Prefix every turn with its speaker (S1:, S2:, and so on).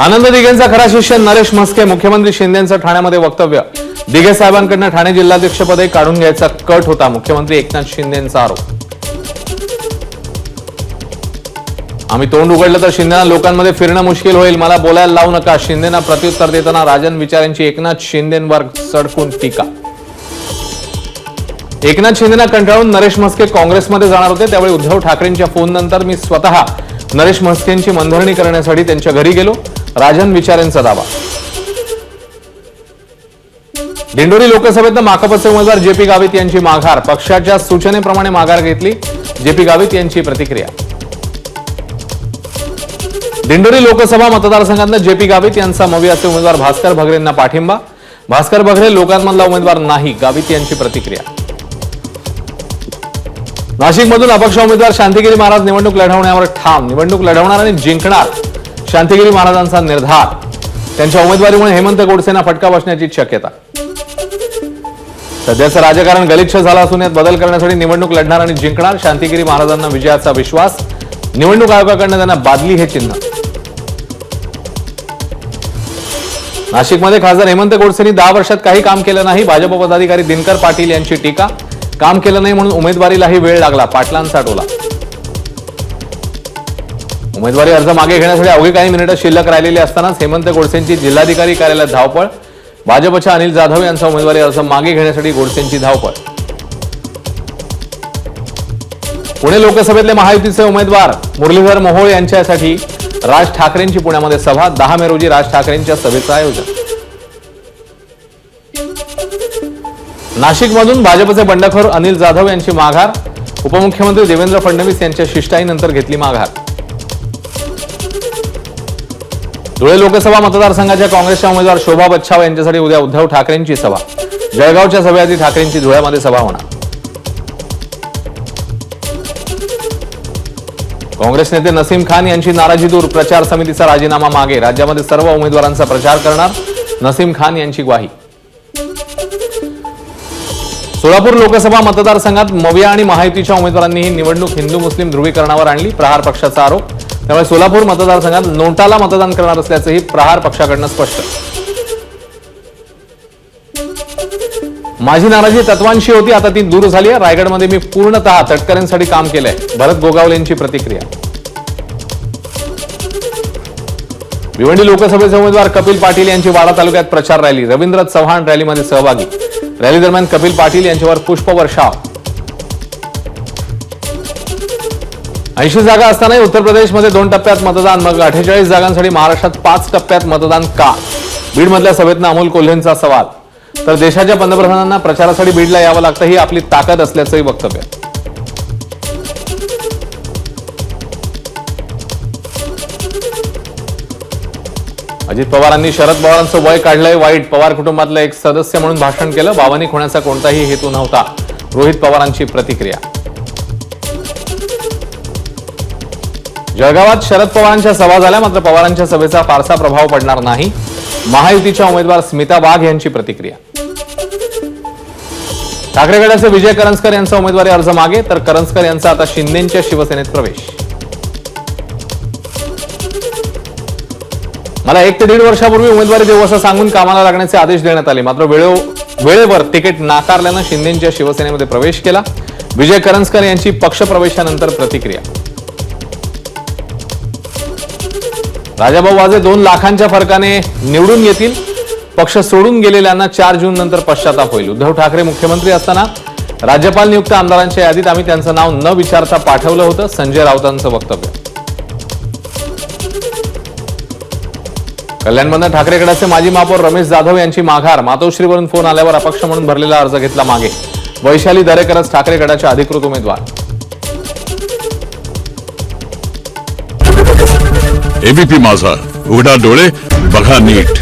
S1: आनंद दिघेंचा खरा शिष्य नरेश म्हस्के. मुख्यमंत्री शिंदेंचं ठाण्यामध्ये वक्तव्य. दिघे साहेबांकडून ठाणे जिल्हाध्यक्षपदे काढून घ्यायचा कट होता. मुख्यमंत्री एकनाथ शिंदेंचा आरोप. आम्ही तोंड उघडलं तर शिंदेना लोकांमध्ये फिरणं मुश्किल होईल. मला बोलायला लावू नका. शिंदेना प्रत्युत्तर देताना राजन विचारांची एकनाथ शिंदेंवर सडकून टीका. एकनाथ शिंदेना कंटाळून नरेश म्हस्के काँग्रेसमध्ये जाणार होते. त्यावेळी उद्धव ठाकरेंच्या फोननंतर मी स्वतः नरेश म्हस्केंची मनधरणी करण्यासाठी त्यांच्या घरी गेलो. राजन विचारेंचा दावा. दिंडोरी लोकसभेत माकपचे उमेदवार जेपी गावित यांची माघार. पक्षाच्या सूचनेप्रमाणे माघार घेतली. जेपी गावित यांची प्रतिक्रिया. दिंडोरी लोकसभा मतदारसंघातून जेपी गावित यांचा मवियाचे उमेदवार भास्कर भगरेंना पाठिंबा. भास्कर भगरे लोकांमधला उमेदवार नाही. गावित यांची प्रतिक्रिया. नाशिकमधून अपक्ष उमेदवार शांतिगिरी महाराज निवडणूक लढवण्यावर ठाम. निवडणूक लढवणार आणि जिंकणार शांतिगिरी महाराजांचा निर्धार. त्यांच्या उमेदवारीमुळे हेमंत गोडसेंना फटका बसण्याची शक्यता. सध्याचं राजकारण गलिच्छ झालं असून यात बदल करण्यासाठी निवडणूक लढणार आणि जिंकणार. शांतिगिरी महाराजांना विजयाचा विश्वास. निवडणूक आयोगाकडून त्यांना बादली हे चिन्ह. नाशिकमध्ये खासदार हेमंत गोडसेंनी 10 वर्षात काही काम केलं नाही. भाजप पदाधिकारी दिनकर पाटील यांची टीका. काम केलं नाही म्हणून उमेदवारीलाही वेळ लागला. पाटलांचा टोला. उमेदवारी अर्ज मागे घेण्यासाठी अवघी काही मिनिटं शिल्लक राहिलेली असतानाच हेमंत गोडसेंची जिल्हाधिकारी कार्यालयात धावपळ. भाजपच्या अनिल जाधव यांचा उमेदवारी अर्ज मागे घेण्यासाठी गोडसेंची धावपळ. पुणे लोकसभेतले महायुतीचे उमेदवार मुरलीधर मोहोळ यांच्यासाठी राज ठाकरेंची पुण्यामध्ये सभा. 10 मे रोजी राज ठाकरेंच्या सभेचं आयोजन. नाशिकमधून भाजपचे बंडखोर अनिल जाधव यांची माघार. उपमुख्यमंत्री देवेंद्र फडणवीस यांच्या शिष्टाईनंतर घेतली माघार. धुळे लोकसभा मतदारसंघाच्या काँग्रेसच्या उमेदवार शोभा बच्छाव यांच्यासाठी उद्या उद्धव ठाकरेंची सभा. जळगावच्या सभेआधी ठाकरेंची धुळ्यामध्ये सभा होणार. काँग्रेस नेते नसीम खान यांची नाराजी दूर. प्रचार समितीचा राजीनामा मागे. राज्यामध्ये सर्व उमेदवारांचा प्रचार करणार. नसीम खान यांची ग्वाही. सोलापूर लोकसभा मतदारसंघात मविया आणि महायुतीच्या उमेदवारांनी ही निवडणूक हिंदू मुस्लिम ध्रुवीकरणावर आणली. प्रहार पक्षाचा आरोप. त्यामुळे सोलापूर मतदारसंघात नोटाला मतदान करणार असल्याचंही प्रहार पक्षाकडनं स्पष्ट. माझी नाराजी तत्वांशी होती, आता ती दूर झाली आहे. रायगडमध्ये मी पूर्णतः तटकऱ्यांसाठी काम केलंय. भरत गोगावलेंची प्रतिक्रिया. भिवंडी लोकसभेचे उमेदवार कपिल पाटील यांची वाडा तालुक्यात प्रचार रॅली. रवींद्र चव्हाण रॅलीमध्ये सहभागी. रॅली दरम्यान कपिल पाटील यांच्यावर पुष्पवर्षाव. 80 जागा असतानाही उत्तर प्रदेशमध्ये 2 टप्प्यात मतदान. मग 48 जागांसाठी महाराष्ट्रात 5 टप्प्यात मतदान का? बीडमधल्या सभेतनं अमोल कोल्हेंचा सवाल. तर देशाच्या पंतप्रधानांना प्रचारासाठी बीडला यावं लागतं, ही आपली ताकद असल्याचंही वक्तव्य. अजित पवारांनी शरद पवारांचं वय काढलंय वाईट. पवार कुटुंबातलं एक सदस्य म्हणून भाषण केलं. भावनिक होण्याचा कोणताही हेतू नव्हता. रोहित पवारांची प्रतिक्रिया. जळगावात शरद पवारांच्या सभा झाल्या, मात्र पवारांच्या सभेचा फारसा प्रभाव पडणार नाही. महायुतीच्या उमेदवार स्मिता वाघ यांची प्रतिक्रिया. ठाकरे गटाचे विजय करंजकर यांचा उमेदवारी अर्ज मागे. तर करंजकर यांचा आता शिंदेच्या शिवसेनेत प्रवेश. मला 1 ते 1.5 वर्षापूर्वी उमेदवारी देऊ असं सांगून कामाला लागण्याचे आदेश देण्यात आले, मात्र वेळेवर तिकीट नाकारल्यानं शिंदेच्या शिवसेनेमध्ये प्रवेश केला. विजय करंजकर यांची पक्षप्रवेशानंतर प्रतिक्रिया. राजाभाऊ वाजे 2 लाखांच्या फरकाने निवडून येतील. पक्ष सोडून गेलेल्यांना 4 जून नंतर पश्चाताप होईल. उद्धव ठाकरे मुख्यमंत्री असताना राज्यपाल नियुक्त आमदारांच्या यादीत आम्ही त्यांचं नाव न विचारता पाठवलं होतं. संजय राऊतांचं वक्तव्य. कल्याणमधून ठाकरे गटाचे माजी महापौर रमेश जाधव यांची माघार. मातोश्रीवरून फोन आल्यावर अपक्ष म्हणून भरलेला अर्ज घेतला मागे. वैशाली दरेकरच ठाकरे गटाच्या अधिकृत उमेदवार.
S2: एबीपी माझा, उघडा डोळे बघा नीट.